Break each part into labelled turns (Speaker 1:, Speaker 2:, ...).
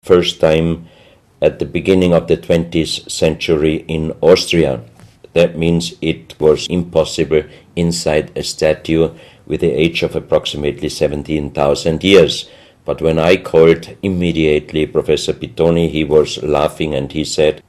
Speaker 1: first time at the beginning of the 20th century in Austria. That means it was impossible inside a statue with the age of approximately 17,000 years. But when I called immediately Professor Pittoni, he was laughing and he said,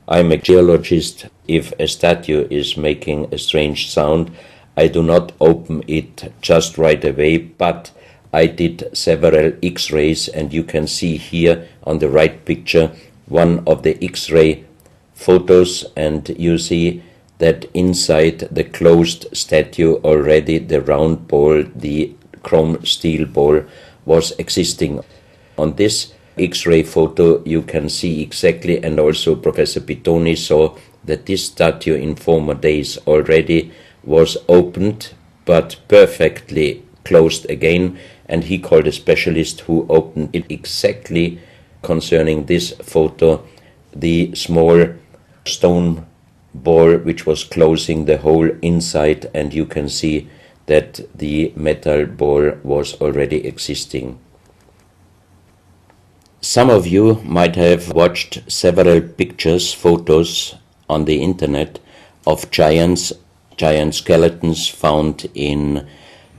Speaker 1: "I'm a geologist. If a statue is making a strange sound, I do not open it just right away, but I did several X-rays, and you can see here on the right picture one of the X-ray photos, and you see that inside the closed statue already the round ball, the chrome steel ball, was existing. On this X-ray photo you can see exactly, and also Professor Pittoni saw that this statue in former days already was opened but perfectly closed again, and he called a specialist who opened it exactly concerning this photo, the small stone ball which was closing the hole inside, and you can see that the metal ball was already existing. Some of you might have watched several pictures, photos on the internet of giant skeletons found in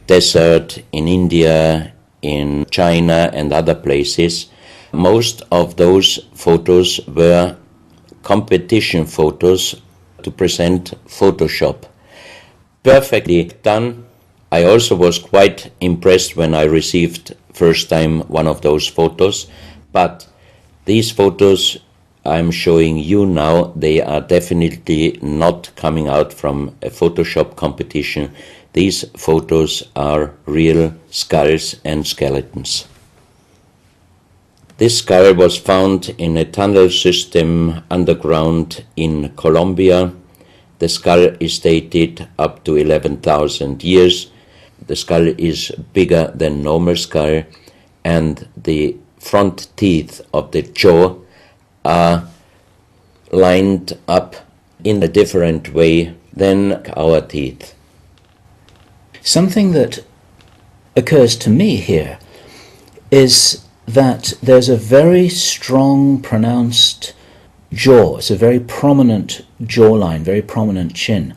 Speaker 1: desert, in India, in China and other places. Most of those photos were competition photos to present Photoshop. Perfectly done. I also was quite impressed when I received first time one of those photos, but these photos I'm showing you now, they are definitely not coming out from a Photoshop competition. These photos are real skulls and skeletons. This skull was found in a tunnel system underground in Colombia. The skull is dated up to 11,000 years. The skull is bigger than normal skull, and the front teeth of the jaw are lined up in a different way than our teeth.
Speaker 2: Something that occurs to me here is that there's a very strong, pronounced jaw. It's a very prominent jawline, very prominent chin.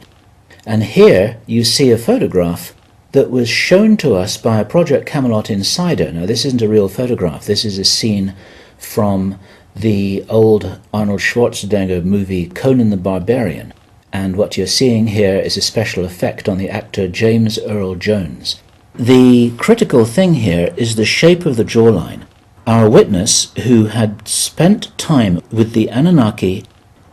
Speaker 2: And here you see a photograph that was shown to us by a Project Camelot insider. Now, this isn't a real photograph. This is a scene from the old Arnold Schwarzenegger movie Conan the Barbarian. And what you're seeing here is a special effect on the actor James Earl Jones. The critical thing here is the shape of the jawline. Our witness, who had spent time with the Anunnaki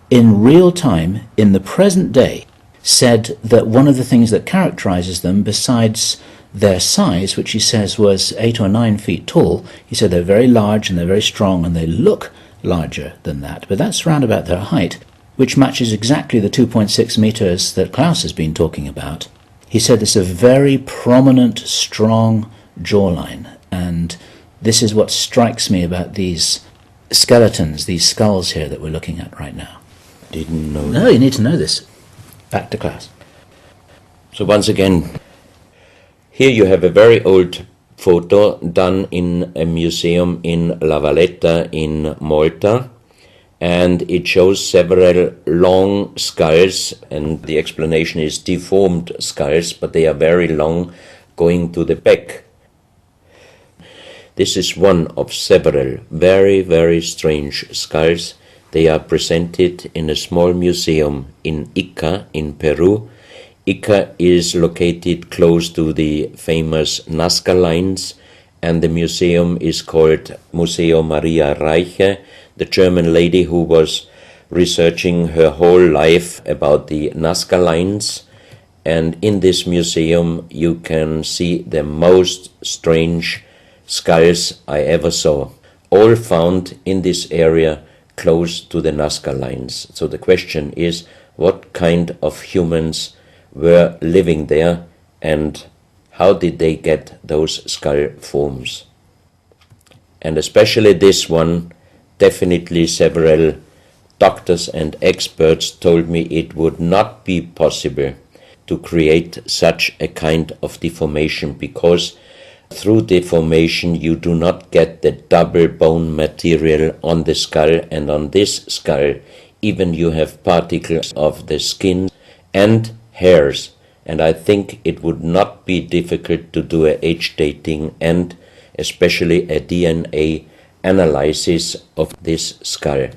Speaker 2: in real time, in the present day, said that one of the things that characterizes them, besides their size, which he says was 8 or 9 feet tall, he said they're very large and they're very strong and they look larger than that, but that's round about their height, which matches exactly the 2.6 meters that Klaus has been talking about. He said it's a very prominent, strong jawline, and this is what strikes me about these skeletons, these skulls here that we're looking at right now.
Speaker 1: Didn't know.
Speaker 2: No, you need to know this. Back to Klaus.
Speaker 1: So once again, here you have a very old photo done in a museum in La Valletta in Malta, and it shows several long skulls, and the explanation is deformed skulls, but they are very long, going to the back. This is one of several very, very strange skulls. They are presented in a small museum in Ica in Peru. Ica is located close to the famous Nazca lines, and the museum is called Museo Maria Reiche, the German lady who was researching her whole life about the Nazca lines. And in this museum you can see the most strange skulls I ever saw, all found in this area close to the Nazca lines. So the question is, what kind of humans were living there, and how did they get those skull forms? And especially this one, definitely several doctors and experts told me it would not be possible to create such a kind of deformation, because through deformation you do not get the double bone material on the skull, and on this skull even you have particles of the skin and hairs, and I think it would not be difficult to do a age dating and especially a DNA analysis of this skull.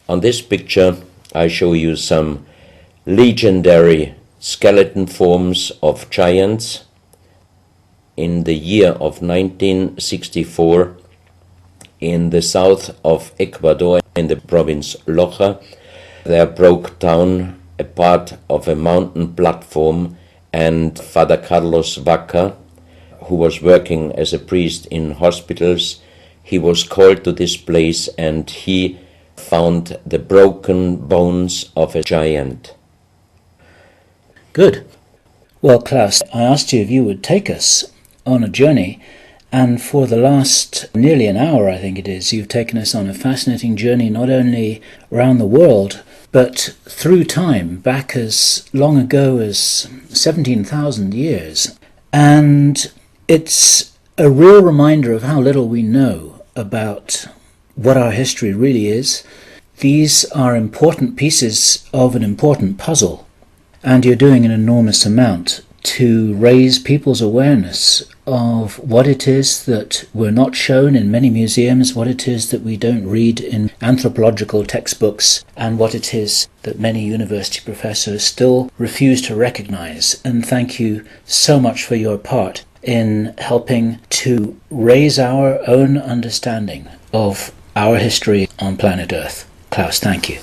Speaker 1: On this picture I show you some legendary skeleton forms of giants. In the year of 1964, in the south of Ecuador, in the province Loja, there broke down a part of a mountain platform, and Father Carlos Vaca, who was working as a priest in hospitals, he was called to this place and he found the broken bones of a giant.
Speaker 2: Good. Well, Klaus, I asked you if you would take us on a journey, and for the last nearly an hour, I think it is, you've taken us on a fascinating journey not only around the world, but through time, back as long ago as 17,000 years. And it's a real reminder of how little we know about what our history really is. These are important pieces of an important puzzle, and you're doing an enormous amount to raise people's awareness of what it is that we're not shown in many museums, what it is that we don't read in anthropological textbooks, and what it is that many university professors still refuse to recognize. And thank you so much for your part in helping to raise our own understanding of our history on planet Earth. Klaus, thank you.